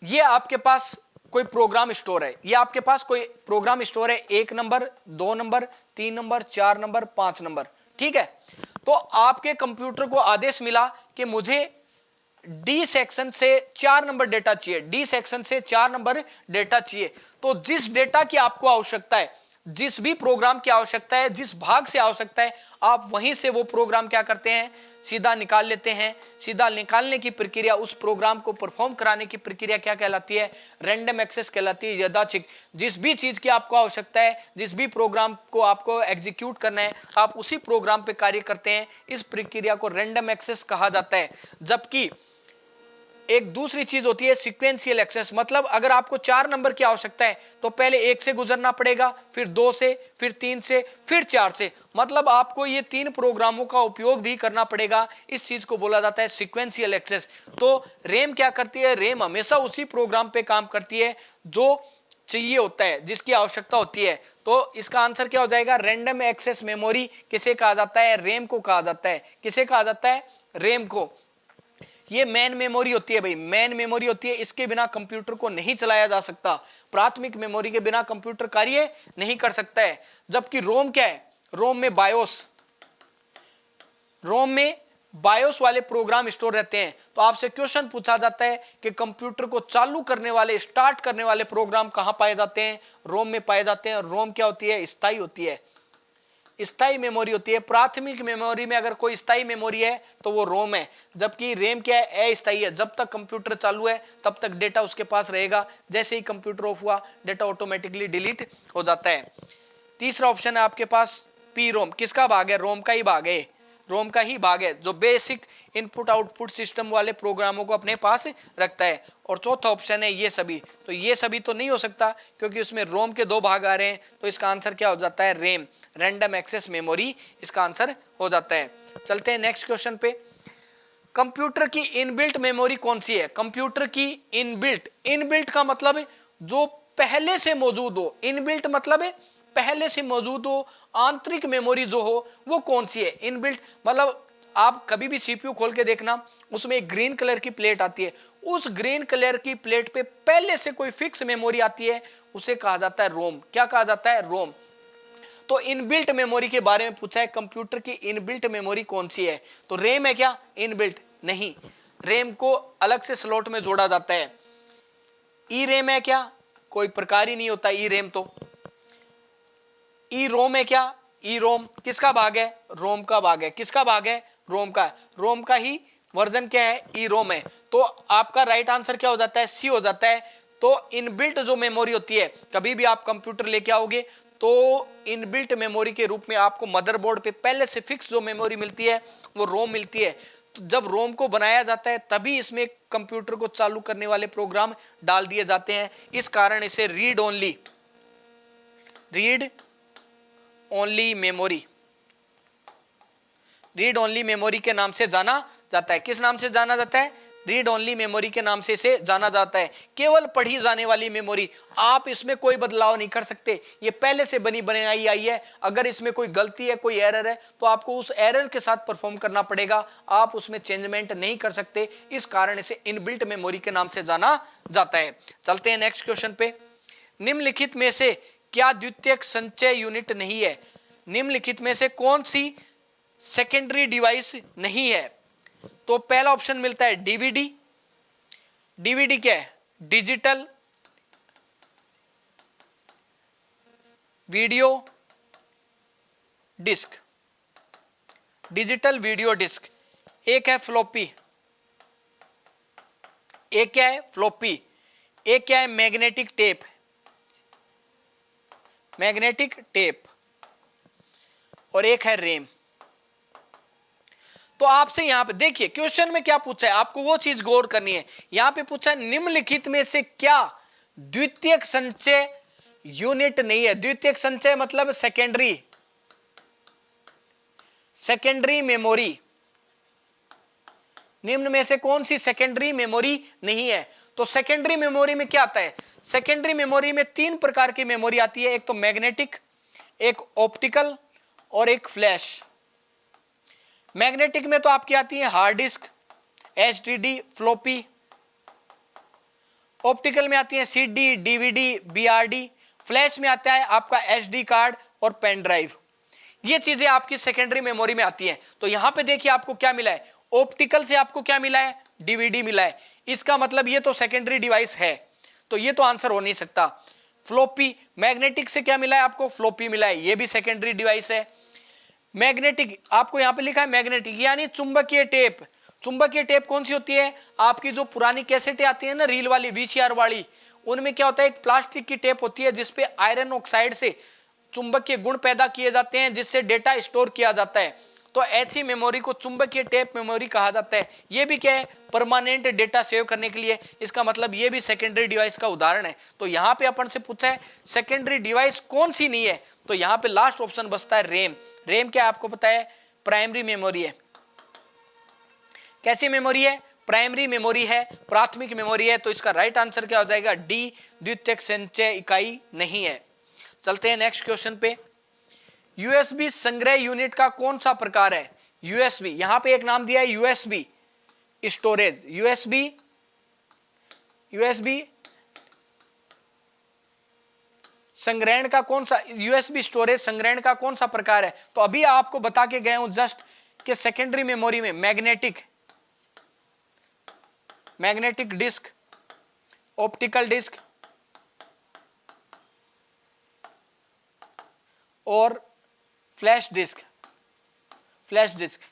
ये आपके पास कोई प्रोग्राम स्टोर है, ये आपके पास कोई प्रोग्राम स्टोर है, 1 number 2 number 3 number 4 number 5 number, ठीक है। तो आपके कंप्यूटर को आदेश मिला कि मुझे डी सेक्शन से 4 नंबर डेटा चाहिए, डी सेक्शन से 4 नंबर डेटा चाहिए। तो जिस डेटा की आपको आवश्यकता है, जिस भी प्रोग्राम की आवश्यकता है, जिस भाग से आवश्यकता है, आप वहीं से वो प्रोग्राम क्या करते हैं, सीधा निकाल लेते हैं। सीधा निकालने की प्रक्रिया, उस प्रोग्राम को परफॉर्म कराने की प्रक्रिया क्या कहलाती है, रैंडम एक्सेस कहलाती है, यादृच्छिक। जिस भी चीज की आपको आवश्यकता है, जिस भी प्रोग्राम को आपको एग्जीक्यूट करना है, आप उसी प्रोग्राम पे कार्य करते हैं। इस प्रक्रिया को रैंडम एक्सेस कहा जाता है। जबकि एक दूसरी चीज होती है सीक्वेंशियल एक्सेस, मतलब अगर आपको 4 नंबर की आवश्यकता है तो पहले 1 से गुजरना पड़ेगा, फिर 2 से, फिर 3 से, फिर 4 से, मतलब आपको ये 3 प्रोग्रामों का उपयोग भी करना पड़ेगा। इस चीज को बोला जाता है सीक्वेंशियल एक्सेस। तो रैम क्या करती है, रैम हमेशा उसी प्रोग्राम पे काम करती है जो चाहिए होता है, जिसकी आवश्यकता होती है। तो इसका आंसर क्या हो जाएगा, रैंडम एक्सेस मेमोरी किसे कहा जाता है, रैम को कहा जाता है। किसे कहा जाता है, रैम को। ये मेन मेमोरी होती है भाई, मेन मेमोरी होती है, इसके बिना कंप्यूटर को नहीं चलाया जा सकता। प्राथमिक मेमोरी के बिना कंप्यूटर कार्य नहीं कर सकता है। जबकि रोम क्या है, रोम में बायोस, रोम में बायोस वाले प्रोग्राम स्टोर रहते हैं। तो आपसे क्वेश्चन पूछा जाता है कि कंप्यूटर को चालू करने वाले, स्टार्ट करने वाले प्रोग्राम कहां पाए जाते हैं, रोम में पाए जाते हैं। रोम क्या होती है, स्थायी होती है, स्थायी मेमोरी होती है। प्राथमिक मेमोरी में अगर कोई स्थायी मेमोरी है तो वो रोम है, जबकि रैम क्या है, अस्थायी है। जब तक कंप्यूटर चालू है तब तक डेटा उसके पास रहेगा, जैसे ही कंप्यूटर ऑफ हुआ डेटा ऑटोमेटिकली डिलीट हो जाता है। तीसरा ऑप्शन है आपके पास पी रोम। किसका भाग है, रोम का ही भाग है, रोम का ही भाग है, जो बेसिक इनपुट आउटपुट सिस्टम वाले प्रोग्रामों को अपने पास रखता है। और चौथा ऑप्शन है ये सभी। तो ये सभी तो नहीं हो सकता क्योंकि उसमें रोम के 2 भाग आ रहे हैं। तो इसका आंसर क्या हो जाता है, रैम, रैंडम एक्सेस मेमोरी इसका आंसर हो जाता है। चलते हैं नेक्स्ट क्वेश्चन पे। कंप्यूटर की इनबिल्ट मेमोरी कौन सी है? कंप्यूटर की इनबिल्ट, इनबिल्ट का मतलब है जो पहले से मौजूद हो, इनबिल्ट मतलब है पहले से मौजूद हो, आंतरिक मेमोरी जो हो वो कौन सी है, इनबिल्ट। मतलब आप कभी भी सीपीयू खोल के देखना, उसमें एक ग्रीन कलर की प्लेट आती है, उस ग्रीन कलर की प्लेट पे पहले से कोई फिक्स मेमोरी आती है, उसे कहा जाता है रोम। क्या कहा जाता है, रोम। तो इनबिल्ट मेमोरी के बारे में पूछा है, कंप्यूटर की इनबिल्ट मेमोरी कौन सी है? तो रैम है क्या, इनबिल्ट नहीं, रैम को अलग से स्लॉट में जोड़ा जाता है। ई रैम है क्या, कोई प्रकार ही नहीं होता ई रैम। तो ई रोम है क्या, ई रोम किसका भाग है, रोम का भाग है। किसका भाग है, रोम का। रोम का ही वर्जन क्या है, ई रोम है। तो आपका राइट आंसर क्या हो जाता है, सी हो जाता है। तो इनबिल्ट जो मेमोरी होती है, कभी भी आप कंप्यूटर लेके आओगे तो इनबिल्ट मेमोरी के रूप में आपको मदरबोर्ड पे पहले से फिक्स जो मेमोरी मिलती है वो रोम मिलती है। तो जब रोम को बनाया जाता है तभी इसमें कंप्यूटर को चालू करने वाले प्रोग्राम डाल दिए जाते हैं। इस कारण इसे read only memory, read only memory के नाम से जाना जाता है। किस नाम से जाना जाता है, रीड ओनली मेमोरी के नाम से इसे जाना जाता है। केवल पढ़ी जाने वाली मेमोरी, आप इसमें कोई बदलाव नहीं कर सकते, ये पहले से बनी बनाई आई है। अगर इसमें कोई गलती है, कोई एरर है, तो आपको उस एरर के साथ परफॉर्म करना पड़ेगा, आप उसमें चेंजमेंट नहीं कर सकते। इस कारण इसे इनबिल्ट मेमोरी के नाम से जाना जाता है। चलते हैं नेक्स्ट क्वेश्चन पे। निम्नलिखित में से क्या द्वितीयक संचय यूनिट नहीं है? निम्नलिखित में से कौन सी सेकेंडरी डिवाइस नहीं है? तो पहला ऑप्शन मिलता है डीवीडी। डीवीडी क्या है, digital video disc, digital video disc. एक है फ्लॉपी, एक क्या है फ्लॉपी, एक क्या है मैग्नेटिक टेप, मैग्नेटिक टेप, और एक है रैम। तो आपसे यहां पे देखिए क्वेश्चन में क्या पूछा है, आपको वो चीज गौर करनी है। यहां पे पूछा है निम्नलिखित में से क्या द्वितीयक संचय यूनिट नहीं है। द्वितीयक संचय मतलब सेकेंडरी, सेकेंडरी मेमोरी। निम्न में से कौन सी सेकेंडरी मेमोरी नहीं है? तो सेकेंडरी मेमोरी में क्या आता है? सेकेंडरी मेमोरी में तीन प्रकार की मेमोरी आती है, एक तो मैग्नेटिक, एक ऑप्टिकल और एक फ्लैश। मैग्नेटिक में तो आपकी आती है hard disk, HDD, floppy. Optical में आती है सीडी, डीवीडी, बीआरडी। फ्लैश में आता है आपका एसडी कार्ड और पेन ड्राइव। ये चीजें आपकी सेकेंडरी मेमोरी में आती हैं। तो यहां पे देखिए आपको क्या मिला है, ऑप्टिकल से आपको क्या मिला है, डीवीडी मिला है। इसका मतलब ये तो सेकेंडरी डिवाइस है, तो ये तो आंसर हो नहीं सकता। फ्लॉपी, मैग्नेटिक से क्या मिला है आपको, फ्लॉपी मिला है, ये भी सेकेंडरी डिवाइस है। मैग्नेटिक आपको यहां पे लिखा है मैग्नेटिक यानी चुंबकीय टेप। चुंबकीय टेप कौन सी होती है? आपकी जो पुरानी कैसेटें आती है ना रील वाली, वीसीआर वाली, उनमें क्या होता है, एक प्लास्टिक की टेप होती है जिसपे आयरन ऑक्साइड से चुंबकीय गुण पैदा किए जाते हैं जिससे डेटा स्टोर किया जाता है। तो ऐसी मेमोरी को चुंबकीय टेप मेमोरी कहा जाता है। ये भी क्या है, परमानेंट डेटा सेव करने के लिए। इसका मतलब ये भी सेकेंडरी डिवाइस का उदाहरण है। तो यहाँ पे अपन से पूछा है सेकेंडरी डिवाइस कौन सी नहीं है, तो यहाँ पे लास्ट ऑप्शन बचता है रैम। रैम क्या आपको पता है, प्राइमरी मेमोरी है। कैसी मेमोरी है? प्राइमरी मेमोरी है, प्राथमिक मेमोरी है। तो इसका राइट आंसर क्या हो जाएगा, डी, द्वितीयक संचय इकाई नहीं है। चलते हैं नेक्स्ट क्वेश्चन पे। यूएसबी संग्रह यूनिट का कौन सा प्रकार है? यूएसबी, यहां पे एक नाम दिया है यूएसबी स्टोरेज। यूएसबी संग्रहण का कौन सा, यूएसबी स्टोरेज संग्रहण का कौन सा प्रकार है? तो अभी आपको बता के गए हूं जस्ट कि सेकेंडरी मेमोरी में मैग्नेटिक डिस्क, ऑप्टिकल डिस्क और फ्लैश डिस्क।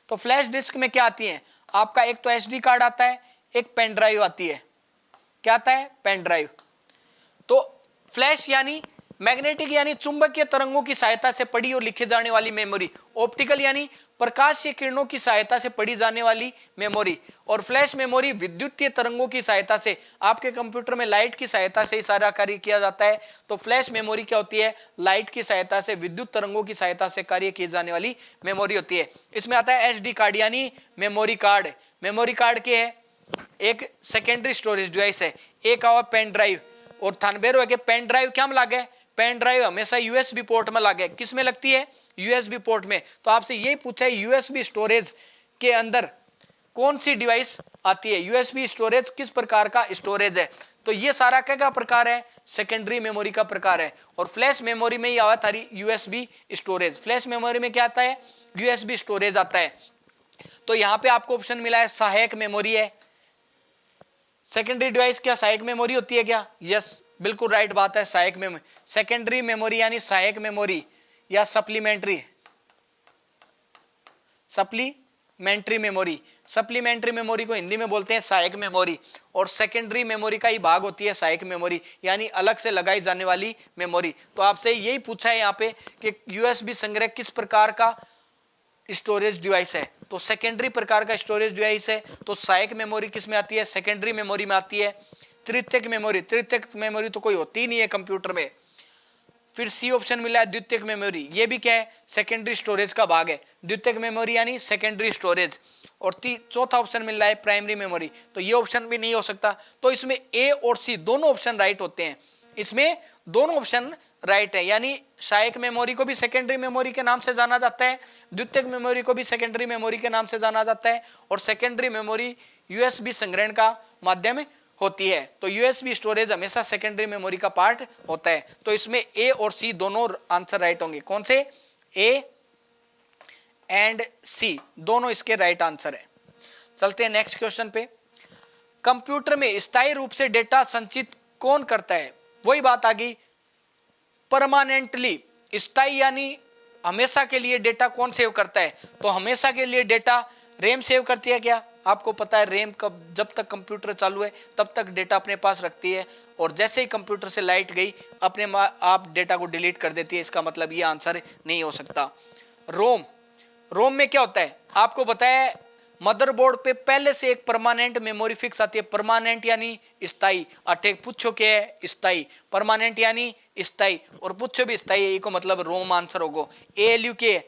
तो फ्लैश डिस्क में क्या आती है आपका, एक तो एसडी कार्ड आता है, एक पेन ड्राइव आती है। क्या आता है, पेन ड्राइव। तो फ्लैश यानी मैग्नेटिक यानी चुंबकीय तरंगों की सहायता से पढ़ी और लिखी जाने वाली मेमोरी। ऑप्टिकल यानी प्रकाशीय किरणों की सहायता से पढ़ी जाने वाली मेमोरी। और फ्लैश मेमोरी विद्युतीय तरंगों की सहायता से, आपके कंप्यूटर में लाइट की सहायता से ही सारा कार्य किया जाता है। तो फ्लैश मेमोरी क्या होती है, लाइट की सहायता से, विद्युत तरंगों की सहायता से कार्य की जाने वाली मेमोरी होती है। इसमें आता है एसडी कार्ड यानी मेमोरी कार्ड। मेमोरी कार्ड के है एक सेकेंडरी स्टोरेज डिवाइस है। एक आवा पेन ड्राइव, और थानबेरो है कि पेन ड्राइव क्या में लागे, पेन ड्राइव हमेशा यूएसबी पोर्ट में लागे। किस में लगती है, यूएसबी पोर्ट में। तो आपसे यही पूछा है यूएसबी स्टोरेज के अंदर कौन सी डिवाइस आती है, यूएसबी स्टोरेज किस प्रकार का स्टोरेज है। तो ये सारा क्या प्रकार है, सेकेंडरी मेमोरी का प्रकार है। और फ्लैश मेमोरी में ही आवा था यूएसबी स्टोरेज। फ्लैश मेमोरी में क्या आता है, यूएसबी स्टोरेज आता है। तो यहाँ पे आपको ऑप्शन मिला है सहायक मेमोरी है। सेकेंडरी डिवाइस क्या सहायक मेमोरी होती है क्या? यस, बिल्कुल राइट बात है, सहायक मेमोरी। सेकेंडरी मेमोरी यानी सहायक मेमोरी या सप्लीमेंट्री मेमोरी। सप्लीमेंट्री मेमोरी को हिंदी में बोलते हैं सहायक मेमोरी। और सेकेंडरी मेमोरी का ही भाग होती है सहायक मेमोरी यानी अलग से लगाई जाने वाली मेमोरी। तो आपसे यही पूछा है यहाँ पे कि यूएसबी संग्रह किस प्रकार का स्टोरेज डिवाइस है। तो सेकेंडरी प्रकार का स्टोरेज डिवाइस है। तो सहायक मेमोरी किस में आती है, सेकेंडरी मेमोरी में आती है। तृतीयक मेमोरी तो कोई होती ही नहीं है कंप्यूटर में। फिर सी ऑप्शन मिला है द्वितीयक मेमोरी, ये भी क्या है, सेकेंडरी स्टोरेज का भाग है। द्वितीयक मेमोरी यानी सेकेंडरी स्टोरेज। और चौथा ऑप्शन मिल रहा है प्राइमरी मेमोरी, तो ये ऑप्शन भी नहीं हो सकता। तो इसमें ए और सी दोनों ऑप्शन राइट होते हैं। इसमें दोनों ऑप्शन राइट है, यानी सहायक मेमोरी को भी सेकेंडरी मेमोरी के नाम से जाना जाता है, द्वितीयक मेमोरी को भी सेकेंडरी मेमोरी के नाम से जाना जाता है। और सेकेंडरी मेमोरी यूएसबी संग्रहण का माध्यम होती है। तो यूएसबी स्टोरेज हमेशा सेकेंडरी मेमोरी का पार्ट होता है। तो इसमें ए और सी दोनों आंसर राइट होंगे। कौन से, ए एंड सी दोनों इसके राइट आंसर है। चलते हैं नेक्स्ट क्वेश्चन पे। कंप्यूटर में स्थायी रूप से डेटा संचित कौन करता है? वही बात आ गई, परमानेंटली। स्थायी यानी हमेशा के लिए डेटा कौन सेव करता है? तो हमेशा के लिए डेटा रैम सेव करती है क्या? आपको पता है रैम कब, जब तक कंप्यूटर चालू है तब तक डेटा अपने पास रखती है, और जैसे ही कंप्यूटर से लाइट गई अपने आप डेटा को डिलीट कर देती है। इसका मतलब ये आंसर नहीं हो सकता। रोम, रोम में क्या होता है आपको पता है, मदरबोर्ड पे पहले से एक परमानेंट मेमोरी फिक्स आती है। परमानेंट यानी स्थाई, अटे पूछो क्या है स्थाई, परमानेंट यानी स्थाई, और पूछो भी स्थाई है, को मतलब रोम आंसर होगा। एएलयू के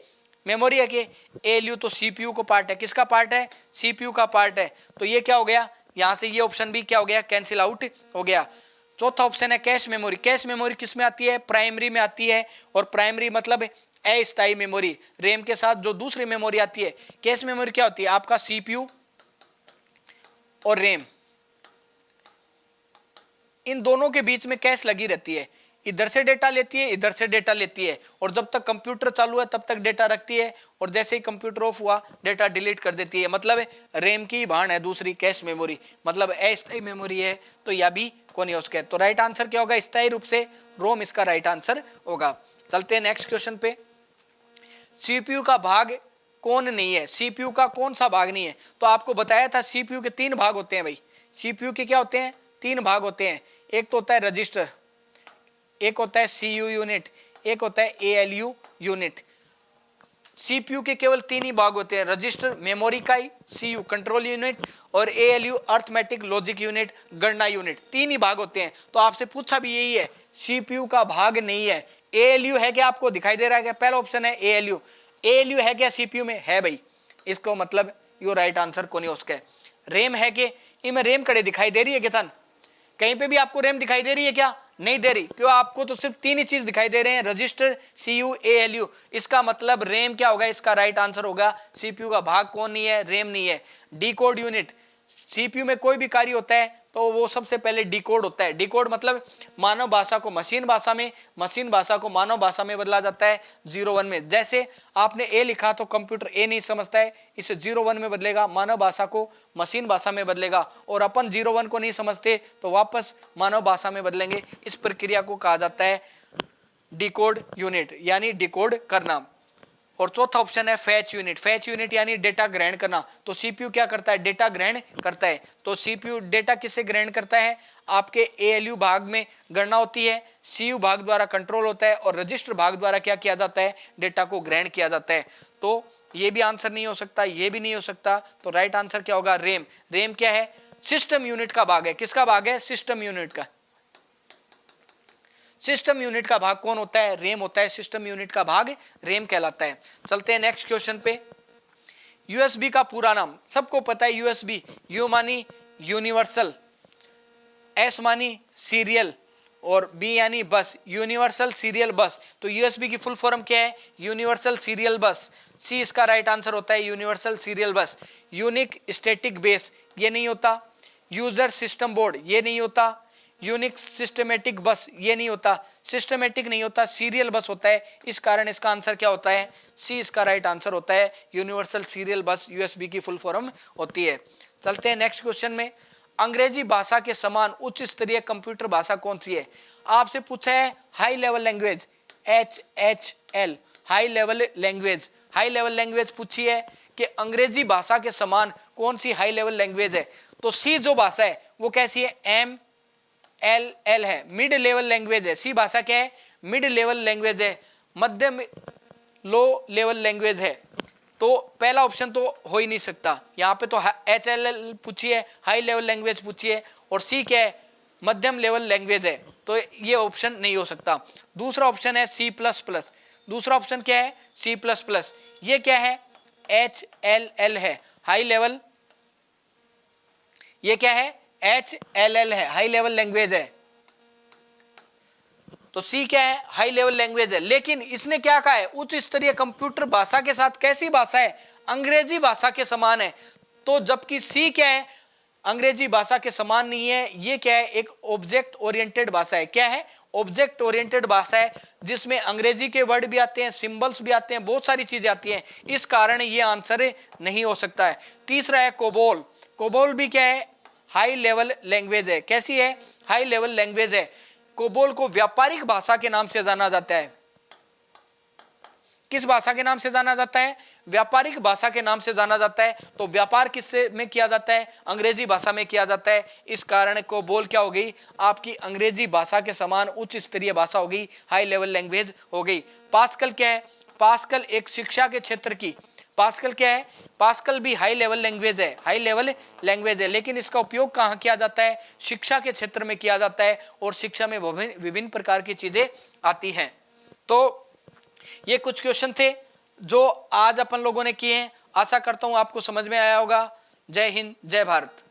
मेमोरी है कि एएलयू तो सीपीयू को पार्ट है, किसका पार्ट है, सीपीयू का पार्ट है। तो ये क्या हो गया, यहां से ये ऑप्शन भी क्या हो गया, कैंसिल आउट हो गया। चौथा ऑप्शन है कैश मेमोरी। कैश मेमोरी किस में आती है, प्राइमरी में आती है, और प्राइमरी मतलब अस्थायी मेमोरी। रैम के साथ जो दूसरी मेमोरी आती है, कैश मेमोरी क्या होती है, आपका सीपीयू और रैम, इन दोनों के बीच में कैश लगी रहती है, इधर से डेटा लेती है, इधर से डेटा लेती है, और जब तक कंप्यूटर चालू है तब तक डेटा रखती है, और जैसे ही कंप्यूटर ऑफ हुआ डेटा डिलीट कर देती है। मतलब रैम की भाण है दूसरी कैश मेमोरी, मतलब अस्थायी मेमोरी है। तो यह भी कौन है उसका, तो राइट आंसर क्या होगा, स्थायी रूप से रोम इसका राइट आंसर होगा। चलते हैं नेक्स्ट क्वेश्चन पे। सीपीयू का भाग कौन नहीं है, सीपीयू का कौन सा भाग नहीं है, तो आपको बताया था सीपीयू के 3 भाग होते हैं भाई। सीपीयू के क्या होते हैं, 3 भाग होते हैं। एक तो होता है रजिस्टर, एक होता है सीयू यूनिट, एक होता है एएलयू यूनिट। सीपीयू के केवल 3 ही भाग होते हैं, रजिस्टर मेमोरी इकाई, सीयू कंट्रोल यूनिट, और एएलयू अर्थमेटिक लॉजिक यूनिट गणना यूनिट। 3 ही भाग होते हैं। तो आपसे पूछा भी यही है, सीपीयू का भाग नहीं है। एएलयू है क्या, आपको दिखाई दे रहा है क्या, पहला ऑप्शन है एएलयू। एएलयू है क्या सीपीयू में, है भाई, इसको मतलब यो राइट आंसर कौन है उसका। रैम है कि इनमें रैम कड़े दिखाई दे रही है क्या, कहीं पे भी आपको रैम दिखाई दे रही है क्या, नहीं दे रही, क्यों, आपको तो सिर्फ 3 ही चीज दिखाई दे रहे हैं, रजिस्टर सीयू एएलयू। इसका मतलब रैम क्या होगा, इसका राइट आंसर होगा। सीपीयू का भाग कौन नहीं है, रैम नहीं है। डिकोड यूनिट, सीपीयू में कोई भी कार्य होता है तो वो सबसे पहले डिकोड होता है। डिकोड मतलब मानव भाषा को मशीन भाषा में, मशीन भाषा को मानव भाषा में बदला जाता है 0-1 में। जैसे आपने ए लिखा तो कंप्यूटर ए नहीं समझता है, इसे 0-1 में बदलेगा, मानव भाषा को मशीन भाषा में बदलेगा, और अपन 0-1 को नहीं समझते तो वापस मानव भाषा में बदलेंगे। इस प्रक्रिया को कहा जाता है डिकोड यूनिट, यानी डिकोड करना। और चौथा ऑप्शन है फैच यूनिट। फैच यूनिट यानी डेटा ग्रहण करना। तो सीपीयू क्या करता है, डेटा ग्रहण करता है। तो सीपीयू डेटा किससे ग्रहण करता है, आपके एएलयू भाग में गणना होती है, सीयू भाग द्वारा कंट्रोल होता है, और रजिस्टर भाग द्वारा क्या किया जाता है, डेटा को ग्रहण किया जाता है। तो ये भी आंसर नहीं हो सकता, ये भी नहीं हो सकता। तो राइट आंसर क्या होगा, रैम। रैम क्या है, सिस्टम यूनिट का भाग है। किसका भाग है, सिस्टम यूनिट का। सिस्टम यूनिट का भाग कौन होता है, रैम होता है। सिस्टम यूनिट का भाग रैम कहलाता है। चलते हैं नेक्स्ट क्वेश्चन पे। यूएसबी का पूरा नाम सबको पता है, यूएसबी, यू मानी यूनिवर्सल, एस मानी सीरियल, और बी यानी बस, यूनिवर्सल सीरियल बस। तो यूएसबी की फुल फॉर्म क्या है, यूनिवर्सल सीरियल बस। सी इसका राइट आंसर होता है, यूनिवर्सल सीरियल बस। यूनिक स्टैटिक बेस, ये नहीं होता। यूजर सिस्टम बोर्ड, ये नहीं होता। यूनिक सिस्टमेटिक बस, ये नहीं होता। सिस्टमेटिक नहीं होता, सीरियल बस होता है। इस कारण इसका आंसर क्या होता है, सी इसका राइट आंसर होता है। यूनिवर्सल सीरियल बस यूएसबी की फुल फॉर्म होती है। चलते हैं नेक्स्ट क्वेश्चन में। अंग्रेजी भाषा के समान उच्च स्तरीय कंप्यूटर भाषा कौन सी है। आपसे पूछा है high level language, HHL, high level language. High level language पूछी है कि अंग्रेजी भाषा के समान कौन सी हाई लेवल लैंग्वेज है। तो सी जो भाषा है वो कैसी है, MLL है, मिड लेवल लैंग्वेज है। सी भाषा क्या है, मिड लेवल लैंग्वेज है, मध्यम लो लेवल लैंग्वेज है। तो पहला ऑप्शन तो हो ही नहीं सकता। यहाँ पे तो HLL पूछी है, हाई लेवल लैंग्वेज पूछी है, और सी क्या है, मध्यम लेवल लैंग्वेज है। तो ये ऑप्शन नहीं हो सकता। दूसरा ऑप्शन है C++। दूसरा ऑप्शन क्या है, C++। ये क्या है, HLL है, हाई लेवल। ये क्या है, HLL है, हाई लेवल लैंग्वेज है। तो सी क्या है, हाई लेवल लैंग्वेज है। लेकिन इसने क्या कहा है, उच्च स्तरीय कंप्यूटर भाषा के साथ कैसी भाषा है, अंग्रेजी भाषा के समान है। तो जबकि सी क्या है, अंग्रेजी भाषा के समान नहीं है। ये क्या है, एक ऑब्जेक्ट ओरिएंटेड भाषा है। क्या है, ऑब्जेक्ट ओरिएंटेड भाषा है, जिसमें अंग्रेजी के वर्ड भी आते हैं, सिंबल्स भी आते हैं, बहुत सारी चीजें आती हैं। इस कारण ये आंसर नहीं हो सकता है। तीसरा है कोबोल। कोबोल भी क्या है, हाई लेवल लैंग्वेज है। कैसी है, हाई लेवल लैंग्वेज है। कोबोल को व्यापारिक भाषा के नाम से जाना जाता है। किस भाषा के नाम से जाना जाता है? व्यापारिक भाषा के नाम से जाना जाता है। तो व्यापार किससे में किया जाता है? अंग्रेजी भाषा में किया जाता है। इस कारण को बोल क्या हो गई? आपकी अंग्रेजी भाषा के समान उच्च स्तरीय भाषा हो गई, हाई लेवल लैंग्वेज हो गई। पास्कल क्या है? पास्कल एक शिक्षा के क्षेत्र की, पास्कल क्या है? पास्कल भी हाई लेवल लैंग्वेज है, हाई लेवल लैंग्वेज है, लेकिन इसका उपयोग कहाँ किया जाता है? शिक्षा के क्षेत्र में किया जाता है, और शिक्षा में विभिन्न प्रकार की चीजें आती हैं। तो ये कुछ क्वेश्चन थे जो आज अपन लोगों ने किए हैं। आशा करता हूं आपको समझ में आया होगा। जय हिंद, जय भारत।